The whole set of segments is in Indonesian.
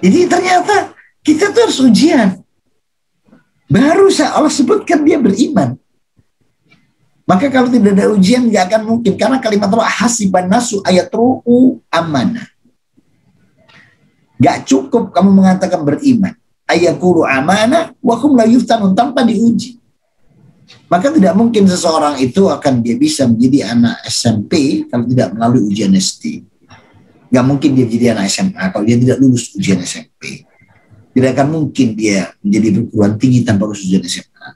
Jadi ternyata kita tuh harus ujian. Baru Allah sebutkan dia beriman. Maka kalau tidak ada ujian nggak akan mungkin. Karena kalimat Allah hasiban nasu ayatru'u amanah. Gak cukup kamu mengatakan beriman. Ayakuru amanah wa hum la yuftanun, tanpa diuji. Maka tidak mungkin seseorang itu akan dia bisa menjadi anak SMP kalau tidak melalui ujian SD. Gak mungkin dia menjadi anak SMA kalau dia tidak lulus ujian SMP. Tidak akan mungkin dia menjadi perguruan tinggi tanpa lulus ujian SMA.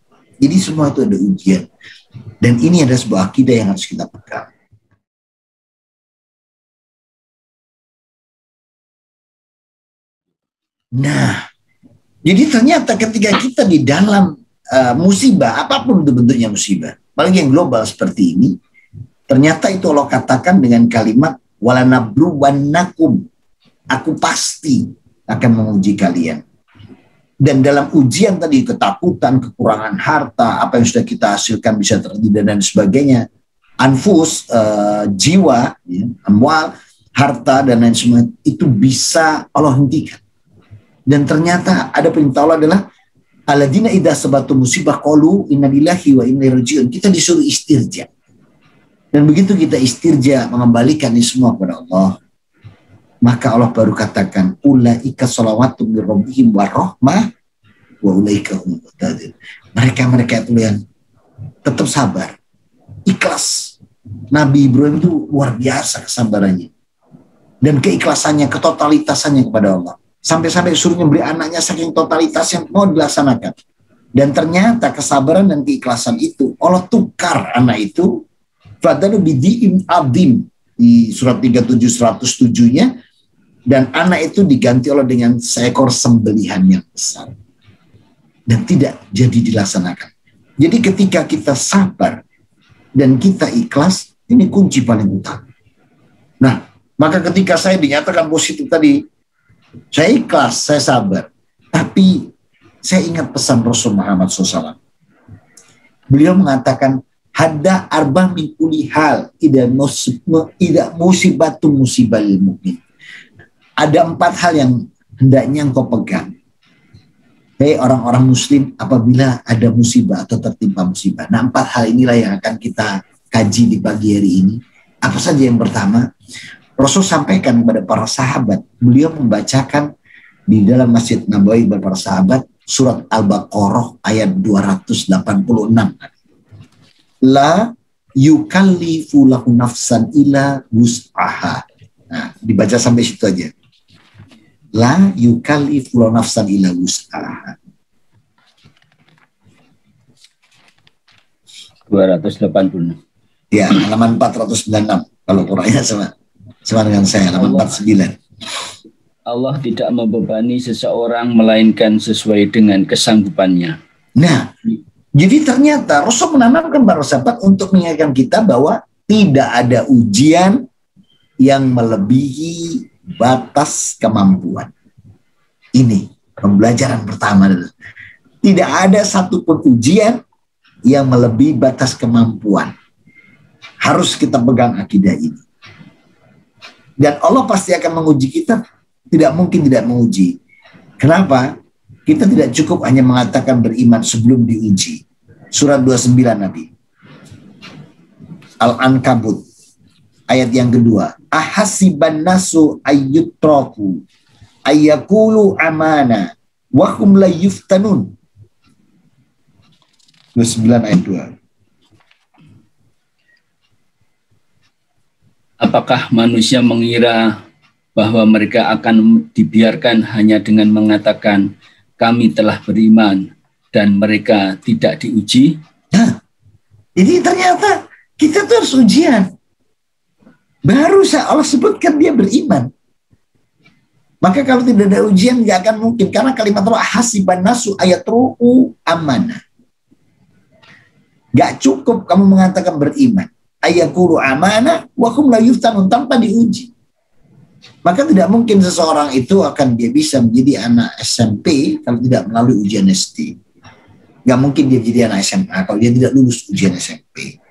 Jadi semua itu ada ujian. Dan ini adalah sebuah akidah yang harus kita pegang. Nah, jadi ternyata ketika kita di dalam musibah, apapun itu bentuknya musibah, apalagi yang global seperti ini, ternyata itu Allah katakan dengan kalimat walanabluwannakum, aku pasti akan menguji kalian. Dan dalam ujian tadi, ketakutan, kekurangan harta, apa yang sudah kita hasilkan bisa terjadi dan sebagainya, anfus, jiwa, ya, amwal, harta dan lain semua itu bisa Allah hentikan. Dan ternyata ada perintah Allah adalah alladzina idza sabatu musibah qalu inna lillahi wa inna ilaihi raji'un. Kita disuruh istirja. Dan begitu kita istirja, mengembalikan ini semua kepada Allah, maka Allah baru katakan ulaika shalawatu min rabbihim wa rahmah wa ulaika hum muhtadun. Mereka itu yang tetap sabar, ikhlas. Nabi Ibrahim itu luar biasa kesabarannya dan keikhlasannya, ketotalitasannya kepada Allah. Sampai-sampai suruhnya beri anaknya, saking totalitas yang mau dilaksanakan. Dan ternyata kesabaran dan keikhlasan itu Allah tukar anak itu fadlu bidi'in adim di surat 37 107-nya, dan anak itu diganti Allah dengan seekor sembelihan yang besar. Dan tidak jadi dilaksanakan. Jadi ketika kita sabar dan kita ikhlas, ini kunci paling utama. Nah, maka ketika saya dinyatakan positif tadi, saya ikhlas, saya sabar. Tapi saya ingat pesan Rasul Muhammad SAW. Beliau mengatakan, hadda arba min kulli hal ida musibatum musibalil mu'min. Ada 4 hal yang hendaknya engkau pegang. Hei orang-orang muslim, apabila ada musibah atau tertimpa musibah. Nah, 4 hal inilah yang akan kita kaji di pagi hari ini. Apa saja yang pertama? Rasul sampaikan kepada para sahabat, beliau membacakan di dalam Masjid Nabawi kepada para sahabat surat Al-Baqarah ayat 286. La yukallifu lahu nafsan illa wus'aha. Nah, dibaca sampai situ aja. La yukallifu lahu nafsan illa wus'aha. 286. Ya, halaman 496 kalau Qurannya sama dengan saya, halaman 49. Allah tidak membebani seseorang melainkan sesuai dengan kesanggupannya. Nah, jadi ternyata Rasul menanamkan para sahabat untuk mengingatkan kita bahwa tidak ada ujian yang melebihi batas kemampuan. Ini pembelajaran pertama. Tidak ada satupun ujian yang melebihi batas kemampuan. Harus kita pegang akidah ini. Dan Allah pasti akan menguji kita. Tidak mungkin tidak menguji. Kenapa? Kita tidak cukup hanya mengatakan beriman sebelum diuji. Surat 29 Nabi. Al-Ankabut. Ayat yang kedua. Ahasiban nasu ayyutraku ayyakulu amana wahum la yuftanun. 29 ayat 2. Apakah manusia mengira bahwa mereka akan dibiarkan hanya dengan mengatakan kami telah beriman dan mereka tidak diuji? Nah, jadi ternyata kita tuh harus ujian. Baru Allah sebutkan dia beriman. Maka kalau tidak ada ujian nggak akan mungkin. Karena kalimat Allah hasiban nasu ayatru'u amanah. Gak cukup kamu mengatakan beriman. Ayakuru amanah wa hum la yuftanun, tanpa diuji. Maka tidak mungkin seseorang itu akan dia bisa menjadi anak SMP kalau tidak melalui ujian SD. Gak mungkin dia menjadi anak SMA kalau dia tidak lulus ujian SMP.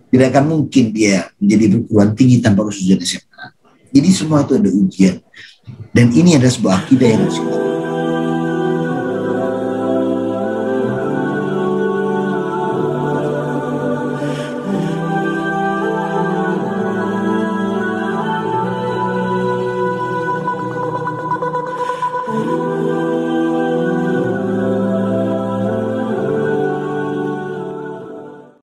Tidak akan mungkin dia menjadi perguruan tinggi tanpa lulus ujian SMA. Jadi semua itu ada ujian. Dan ini adalah sebuah akidah yang harus kita